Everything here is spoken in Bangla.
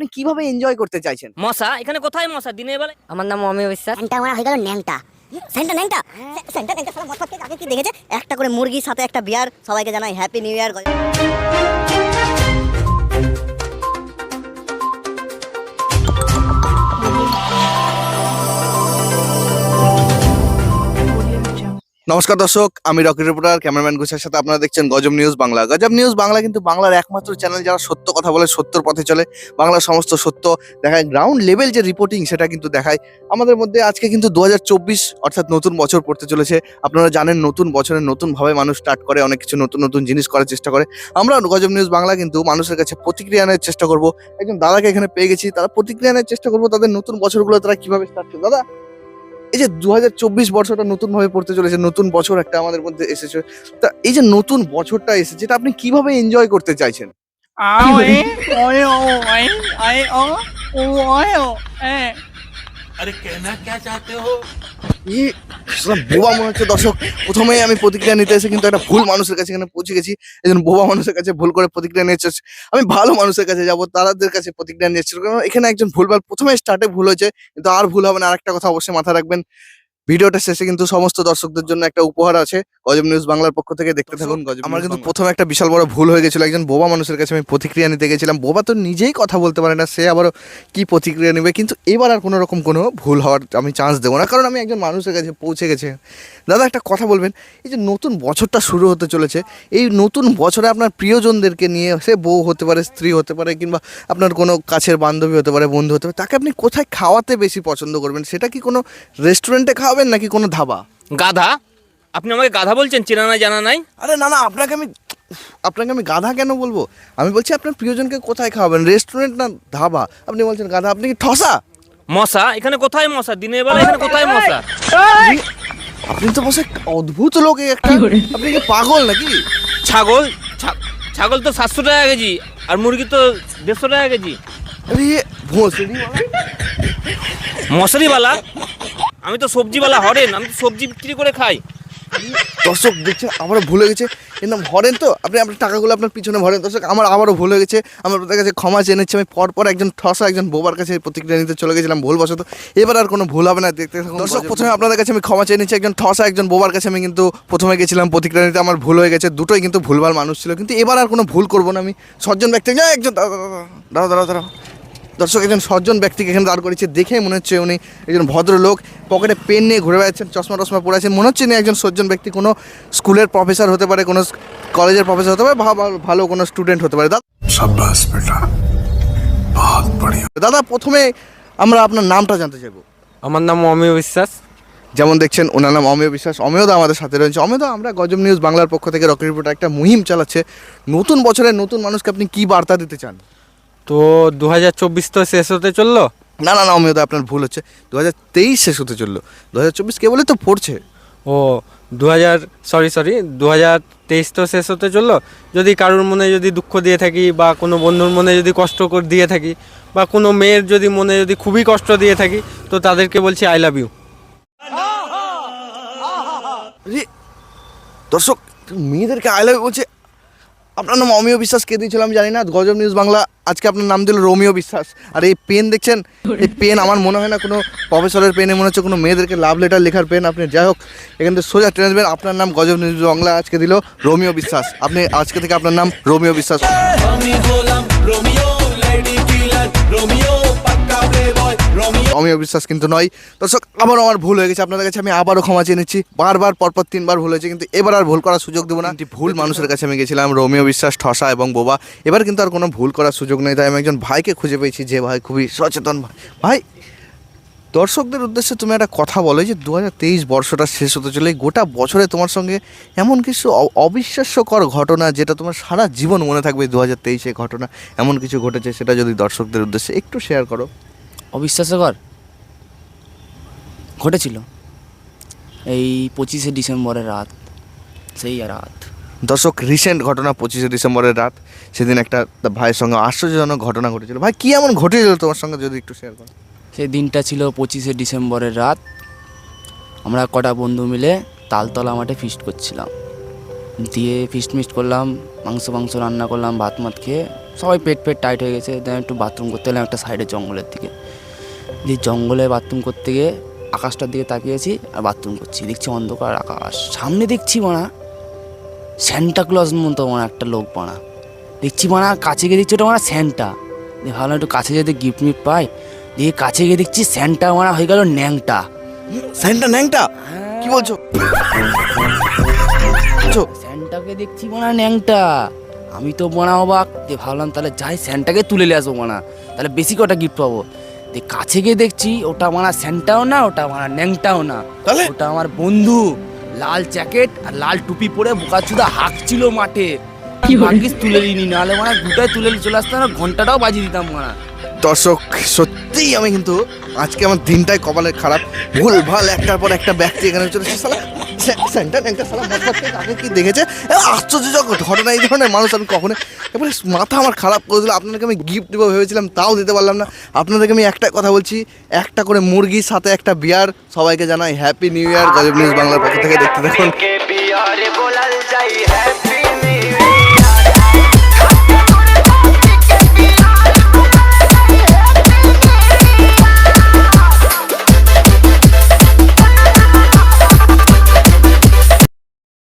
আপনি কিভাবে এনজয় করতে চাইছেন? মশা এখানে কোথায় মশা দিনের বেলায়? আমার নাম অমিয় বিশ্বাস। সেন্টা আমার হয়ে গেল ন্যাংটা। সেন্টা ন্যাংটা, সেন্টা ন্যাংটা সারা মদ খেয়ে আগে কি দেখেছে? একটা করে মুরগির সাথে একটা বিয়ার, সবাইকে জানাই হ্যাপি নিউ ইয়ার। নমস্কার দর্শক, আমি রকেট রিপোর্টার ক্যামেরাম্যান ঘোষের সাথে আপনারা দেখছেন গজব নিউজ বাংলা। গজব নিউজ বাংলা কিন্তু বাংলার একমাত্র চ্যানেল যারা সত্য কথা বলে, সত্যর পথে চলে, বাংলার সমস্ত সত্য দেখায়। গ্রাউন্ড লেভেল যে রিপোর্টিং সেটা কিন্তু দেখায়। আমাদের মধ্যে আজকে কিন্তু 2024 অর্থাৎ নতুন বছর পড়তে চলেছে। আপনারা জানেন নতুন বছরে নতুনভাবে মানুষ স্টার্ট করে, অনেক কিছু নতুন নতুন জিনিস করার চেষ্টা করে। আমরা গজব নিউজ বাংলা কিন্তু মানুষের কাছে প্রতিক্রিয়া নেওয়ার চেষ্টা করব। একজন দাদাকে এখানে পেয়ে গেছি, তারা প্রতিক্রিয়া নেওয়ার চেষ্টা করবো তাদের নতুন বছরগুলো তারা কিভাবে স্টার্ট করে। দাদা, এই যে 2024 বছরটা নতুন ভাবে পড়তে চলেছে, নতুন বছর একটা আমাদের মধ্যে এসেছে, তা এই যে নতুন বছরটা এসেছে এটা আপনি কিভাবে এনজয় করতে চাইছেন? अरे कहना क्या चाहते हो? বোবা মনে হচ্ছে দর্শক। প্রথমেই আমি প্রতিক্রিয়া নিতে এসে কিন্তু একটা ভুল মানুষের কাছে এখানে পৌঁছে গেছি। একজন বোবা মানুষের কাছে ভুল করে প্রতিক্রিয়া নিচ্ছে। আমি ভালো মানুষের কাছে যাবো, তাদের কাছে প্রতিক্রিয়া নিচ্ছে, কারণ এখানে একজন ভুলভাল প্রথমে স্টার্টে ভুল হয়েছে, কিন্তু আর ভুল হবে না। আরেকটা কথা অবশ্যই মাথায় রাখবেন, ভিডিওটা শেষে কিন্তু সমস্ত দর্শকদের জন্য একটা উপহার আছে গজব নিউজ বাংলার পক্ষ থেকে, দেখতে থাকুন। আমার কিন্তু প্রথমে একটা বিশাল বড় ভুল হয়ে গেছিল। একজন বোবা মানুষের কাছে আমি প্রতিক্রিয়া নিতে গেছিলাম। বোবা তো নিজেই কথা বলতে পারে না, সে আবারও কি প্রতিক্রিয়া নেবে। কিন্তু এবার আর কোনো রকম কোনো ভুল হওয়ার আমি চান্স দেবো না, কারণ আমি একজন মানুষের কাছে পৌঁছে গেছে। দাদা, একটা কথা বলবেন, এই যে নতুন বছরটা শুরু হতে চলেছে, এই নতুন বছরে আপনার প্রিয়জনদেরকে নিয়ে, সে বউ হতে পারে, স্ত্রী হতে পারে, কিংবা আপনার কোনো কাছের বান্ধবী হতে পারে, বন্ধু হতে পারে, তাকে আপনি কোথায় খাওয়াতে বেশি পছন্দ করবেন? সেটা কি কোনো রেস্টুরেন্টে খাওয়াবেন নাকি কোনো ধাবা? গাধা? আপনি আমাকে গাধা বলছেন? চেনা নাই জানা নাই? আরে না না, আপনাকে আমি গাধা কেন বলবো? আমি বলছি আপনার প্রিয়জনকে কোথায় খাওয়াবেন, রেস্টুরেন্ট না ধাবা? আপনি বলছেন গাধা, আপনি কি ঠসা? মশা এখানে কোথায় মশা দিনের বেলায়? এখানে কোথায় মশা? আপনি তো বসে অদ্ভুত লোক একটা। আপনি কি পাগল নাকি? ছাগল? ছাগল তো 700 টাকা কেজি, আর মুরগি তো 150 টাকা কেজি। আরে ভোসড়ি মশারিওয়ালা? আমি তো সবজিওয়ালা হরেন, আমি তো সবজি বিক্রি করে খাই। দর্শক দেখছেন আমারও ভুল হয়ে গেছে, এর নাম হরেন। তো আপনি আপনার টাকাগুলো আপনার পিছনে ভরেন। দর্শক, আমার আবারও ভুল হয়ে গেছে, আমার আপনাদের কাছে ক্ষমা চেয়ে নিচ্ছি। আমি পরপর একজন ঠসা, একজন বোবার কাছে প্রতিক্রিয়া নিতে চলে গেছিলাম ভুলবশত। এবার আর কোনো ভুল হবে না, দেখতে থাকুন। দর্শক, প্রথমে আপনাদের কাছে আমি ক্ষমা চেয়ে নিচ্ছি। একজন ঠসা, একজন বোবার কাছে আমি কিন্তু প্রথমে গেছিলাম প্রতিক্রিয়া নিতে, আমার ভুল হয়ে গেছে। দুটোই কিন্তু ভুলভাল মানুষ ছিল, কিন্তু এবার আর কোনো ভুল করবো না। আমি সজ্জন ব্যক্তি, একজন দাঁড়াও। দর্শক, একজন সজ্জন ব্যক্তিকে এখানে দাঁড় করেছে, দেখে মনে হচ্ছে উনি একজন ভদ্রলোক। পকেটে পেন নিয়ে ঘুরে বেড়াচ্ছেন, চশমা টশমা পরে আছেন, মনে হচ্ছে না একজন সজ্জন ব্যক্তি। কোনো স্কুলের প্রফেসর হতে পারে, কোনো কলেজের প্রফেসর হতে পারে, ভালো কোনো স্টুডেন্ট হতে পারে। शाबाश बेटा, बहुत बढ़िया। দাদা, প্রথমে আমরা আপনার নামটা জানতে চাইবো। আমার নাম অমিয় বিশ্বাস। যেমন দেখছেন ওনার নাম অমিয় বিশ্বাস। অমিয়দা আমাদের সাথে রয়েছে। অমিয়দা, আমরা গজব নিউজ বাংলার পক্ষ থেকে রকেট রিপোর্টার একটা মুহিম চালাচ্ছে। নতুন বছরে নতুন মানুষকে আপনি কি বার্তা দিতে চান? তো 2024 তো শেষ হতে চললো। না, অমিয়দা, আপনার ভুল হচ্ছে। 2023 শেষ হতে চললো, 2024 কেবলই তো পড়ছে। ও 2023 তো শেষ হতে চললো। যদি কারোর মনে যদি দুঃখ দিয়ে থাকি, বা কোনো বন্ধুর মনে যদি কষ্ট করে দিয়ে থাকি, বা কোনো মেয়ের যদি মনে যদি খুবই কষ্ট দিয়ে থাকি, তো তাদেরকে বলছি আই লাভ ইউ। দর্শক, মেয়েদেরকে আই লাভ ইউ বলছে। আপনার নাম অমিয় বিশ্বাস কে দিয়েছিল আমি জানি না। গজব নিউজ বাংলা আজকে আপনার নাম দিল রোমিও বিশ্বাস। আর এই পেন দেখছেন, এই পেন আমার মনে হয় না কোনো প্রফেসরের পেনে, মনে হচ্ছে কোনো মেয়েদেরকে লাভ লেটার লেখার পেন। আপনি যাই হোক, এখান থেকে সোজা ট্রেনে আসবেন। আপনার নাম গজব নিউজ বাংলা আজকে দিল রোমিও বিশ্বাস। আপনি আজকে থেকে আপনার নাম রোমিও বিশ্বাস। অমিয় বিশ্বাস কিন্তু নয়। দর্শক, আবারও আমার ভুল হয়ে গেছে, আপনাদের কাছে আমি আবারও ক্ষমা চেয়ে নিচ্ছি। বারবার পরপর 3বার ভুল হয়েছে, কিন্তু এবার আর ভুল করার সুযোগ দেবো না। ভুল মানুষের কাছে আমি গেছিলাম, রোমিও বিশ্বাস, ঠসা এবং বোবা। এবার কিন্তু আর কোনো ভুল করার সুযোগ নেই। তাই আমি একজন ভাইকে খুঁজে পেয়েছি, যে ভাই খুবই সচেতন। ভাই, দর্শকদের উদ্দেশ্যে তুমি একটা কথা বলো, যে 2023 বর্ষটা শেষ হতে চলে, গোটা বছরে তোমার সঙ্গে এমন কিছু অবিশ্বাস্যকর ঘটনা যেটা তোমার সারা জীবন মনে থাকবে। 2023 ঘটনা এমন কিছু ঘটেছে, সেটা যদি দর্শকদের উদ্দেশ্যে একটু শেয়ার করো। অবিশ্বাস্যকর ঘটেছিল এই 25শে ডিসেম্বরের রাত, সেই রাত। দর্শক, রিসেন্ট ঘটনা, 25শে ডিসেম্বরের রাত। সেদিন একটা ভাইয়ের সঙ্গে আশ্চর্যজনক ঘটনা ঘটেছিল। ভাই, কি এমন ঘটেছিল তোমার সঙ্গে, যদি একটু শেয়ার করো। সেই দিনটা ছিল 25শে ডিসেম্বরের রাত। আমরা কটা বন্ধু মিলে তালতলা মাঠে ফিস্ট করছিলাম। দিয়ে ফিস্ট মিস্ট করলাম, মাংস রান্না করলাম, ভাত মাত খেয়ে সবাই পেট টাইট হয়ে গেছে। দেন একটু বাথরুম করতে এলাম একটা সাইডে জঙ্গলের দিকে। দিয়ে জঙ্গলে বাথরুম করতে গিয়ে আকাশটার দিকে তাকিয়েছি আর বাথরুম করছি, দেখছি অন্ধকার আকাশ, সামনে দেখছি মানা স্যান্টা ক্লজ মতো মানা একটা লোক মানা দেখছি, মানা কাছে গিয়ে দেখছি ওটা মানা স্যান্টা। দিয়ে ভাবলাম একটু কাছে যেতে গিফট মিফট পাই, দিয়ে কাছে গিয়ে দেখছি স্যান্টা মানা হয়ে গেল ন্যাংটা। স্যান্টা ন্যাংটা? কি বলছো? স্যান্টাকে দেখছি মানা ন্যাংটা, আমি তো মানা অবাক। দিয়ে ভাবলাম তাহলে যাই স্যান্টাকে তুলে নিয়ে আসবো মানা, তাহলে বেশি কটা গিফট পাবো। দিয়ে কাছে গিয়ে দেখছি ওটা মানা স্যান্টাও না, ওটা মানা ন্যাংটাও না, তাহলে? ওটা আমার বন্ধু, লাল জ্যাকেট আর লাল টুপি পরে বোকাচুদা হাঁকছিল মাঠে। কি ভাগ্যিস তুলে নিনি, নাহলে মানা দুটাই তুলে নিয়ে চলে আসতাম না, ঘন্টাটাও বাজিয়ে দিতাম মানা। দর্শক সত্যিই আমি কিন্তু আজকে আমার দিনটাই কপালের খারাপ, ভুল ভাল একটার পর একটা ব্যক্তি এখানে চলে এসেছে। শালা সেন্টার একটা শালা মতলব থেকে আগে কি দেখেছে, আশ্চর্যজনক ঘটনা। এই ধরনের মানুষ আমি কখনো, এবারে মাথা আমার খারাপ করে দিল। আপনাদেরকে আমি গিফট দেবো ভেবেছিলাম, তাও দিতে পারলাম না। আপনাদেরকে আমি একটা কথা বলছি, একটা করে মুরগির সাথে একটা বিয়ার। সবাইকে জানাই হ্যাপি নিউ ইয়ার। গজব নিউজ বাংলার পক্ষ থেকে দেখতে দেখুন।